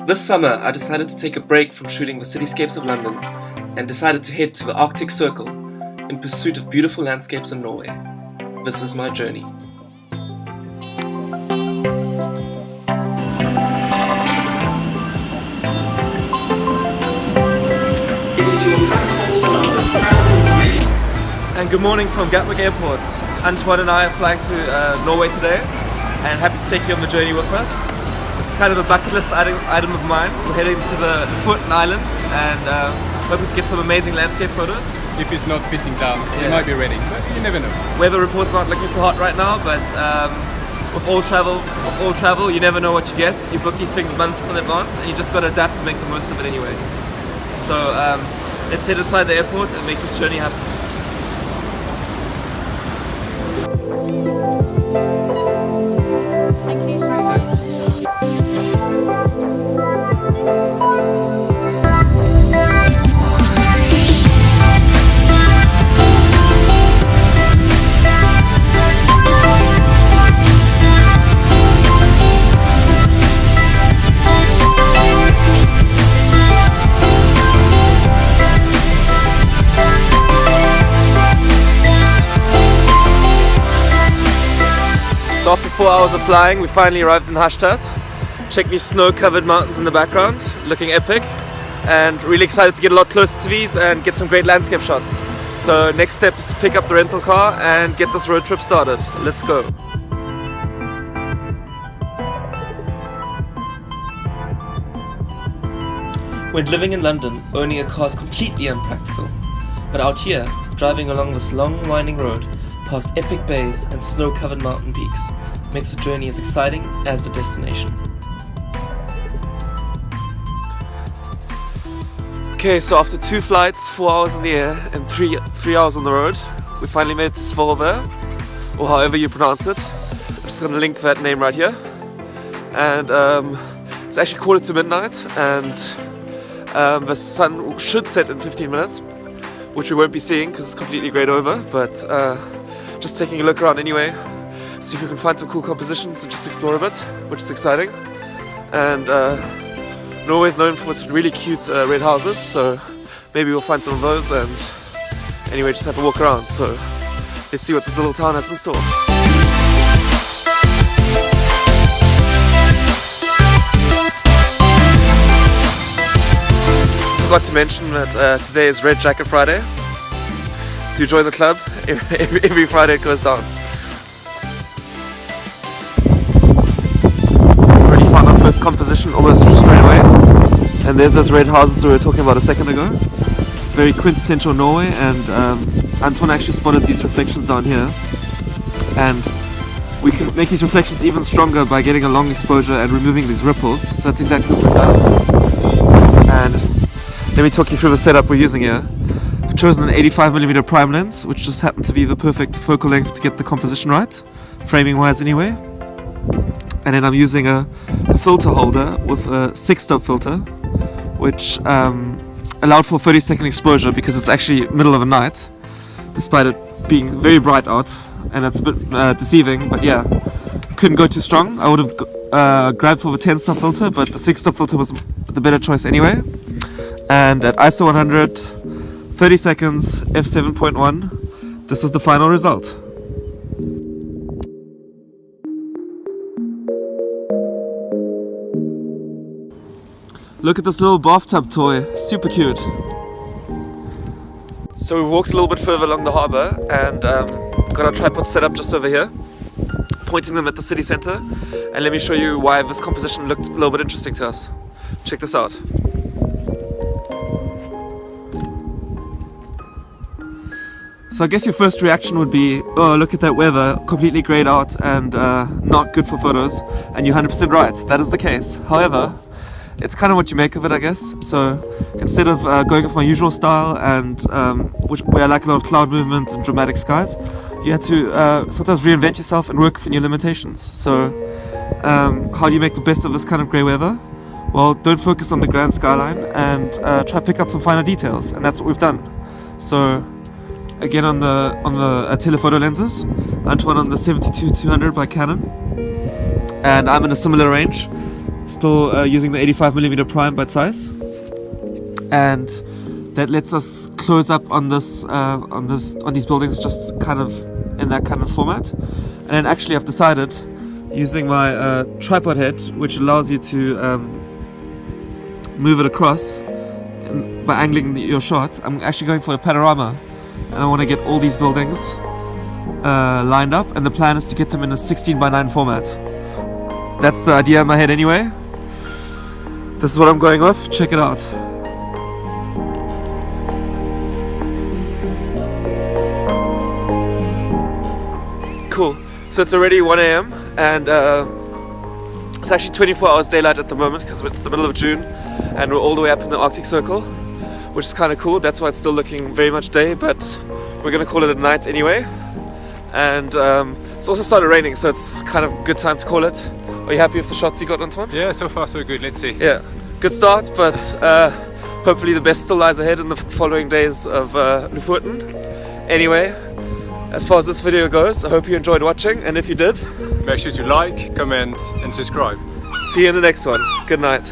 This summer, I decided to take a break from shooting the cityscapes of London and decided to head to the Arctic Circle in pursuit of beautiful landscapes in Norway. This is my journey. And good morning from Gatwick Airport. Antoine and I are flying to Norway today and happy to take you on the journey with us. This is kind of a bucket list item of mine. We're heading to the Lofoten Islands and hoping to get some amazing landscape photos. If it's not pissing down, because it might be raining, but you never know. Weather report's not looking so hot right now, but with all travel, you never know what you get. You book these things months in advance, and you just got to adapt to make the most of it anyway. So let's head inside the airport and make this journey happen. So after 4 hours of flying, we finally arrived in Harstad. Check these snow-covered mountains in the background, looking epic, and really excited to get a lot closer to these and get some great landscape shots. So next step is to pick up the rental car and get this road trip started. Let's go. When living in London, owning a car is completely impractical. But out here, driving along this long winding road, past epic bays and snow-covered mountain peaks, makes the journey as exciting as the destination. Okay, so after 2 flights, 4 hours in the air and 3 hours on the road, we finally made it to Svolvær, or however you pronounce it. I'm just going to link that name right here. And it's actually midnight, and the sun should set in 15 minutes, which we won't be seeing because it's completely grayed over, but just taking a look around anyway, see if we can find some cool compositions and just explore a bit, which is exciting. And Norway's known for its really cute red houses, so maybe we'll find some of those and anyway just have a walk around. So let's see what this little town has in store. Forgot to mention that today is Red Jacket Friday. Do join the club. Every Friday it goes down. So we already found our first composition almost straight away. And there's those red houses we were talking about a second ago. It's very quintessential Norway, and Antoine actually spotted these reflections down here. And we can make these reflections even stronger by getting a long exposure and removing these ripples. So that's exactly what we've done. And let me talk you through the setup we're using here. I've chosen an 85mm prime lens, which just happened to be the perfect focal length to get the composition right, framing wise anyway. And then I'm using a filter holder with a 6-stop filter, which allowed for a 30-second exposure because it's actually middle of the night, despite it being very bright out, and it's a bit deceiving, but yeah, couldn't go too strong. I would have grabbed for the 10-stop filter, but the 6-stop filter was the better choice anyway. And at ISO 100, 30 seconds, f7.1, this was the final result. Look at this little bathtub toy, super cute. So we walked a little bit further along the harbour and got our tripod set up just over here, pointing them at the city centre, and let me show you why this composition looked a little bit interesting to us. Check this out. So I guess your first reaction would be, oh, look at that weather, completely greyed out and not good for photos. And you're 100% right, that is the case. However, it's kind of what you make of it, I guess. So instead of going with my usual style and where I like a lot of cloud movement and dramatic skies, you had to sometimes reinvent yourself and work within your limitations. So how do you make the best of this kind of grey weather? Well, don't focus on the grand skyline and try to pick out some finer details, and that's what we've done. So again on the telephoto lenses, Antoine on the 72-200 by Canon, and I'm in a similar range. still using the 85mm prime by Zeiss, and that lets us close up on this on these buildings just kind of in that kind of format. And then actually I've decided, using my tripod head, which allows you to move it across by angling your shot, I'm actually going for a panorama, and I want to get all these buildings lined up, and the plan is to get them in a 16:9 format. That's the idea in my head anyway. This is what I'm going with. Check it out. Cool. So it's already 1 a.m. and it's actually 24 hours daylight at the moment because it's the middle of June and we're all the way up in the Arctic Circle, which is kind of cool. That's why it's still looking very much day, but we're going to call it a night anyway. And it's also started raining, so it's kind of a good time to call it. Are you happy with the shots you got, Antoine? Yeah, so far so good. Let's see. Yeah, good start, but hopefully the best still lies ahead in the following days of Lofoten. Anyway, as far as this video goes, I hope you enjoyed watching, and if you did, Make sure to like, comment and subscribe. see you in the next one. Good night.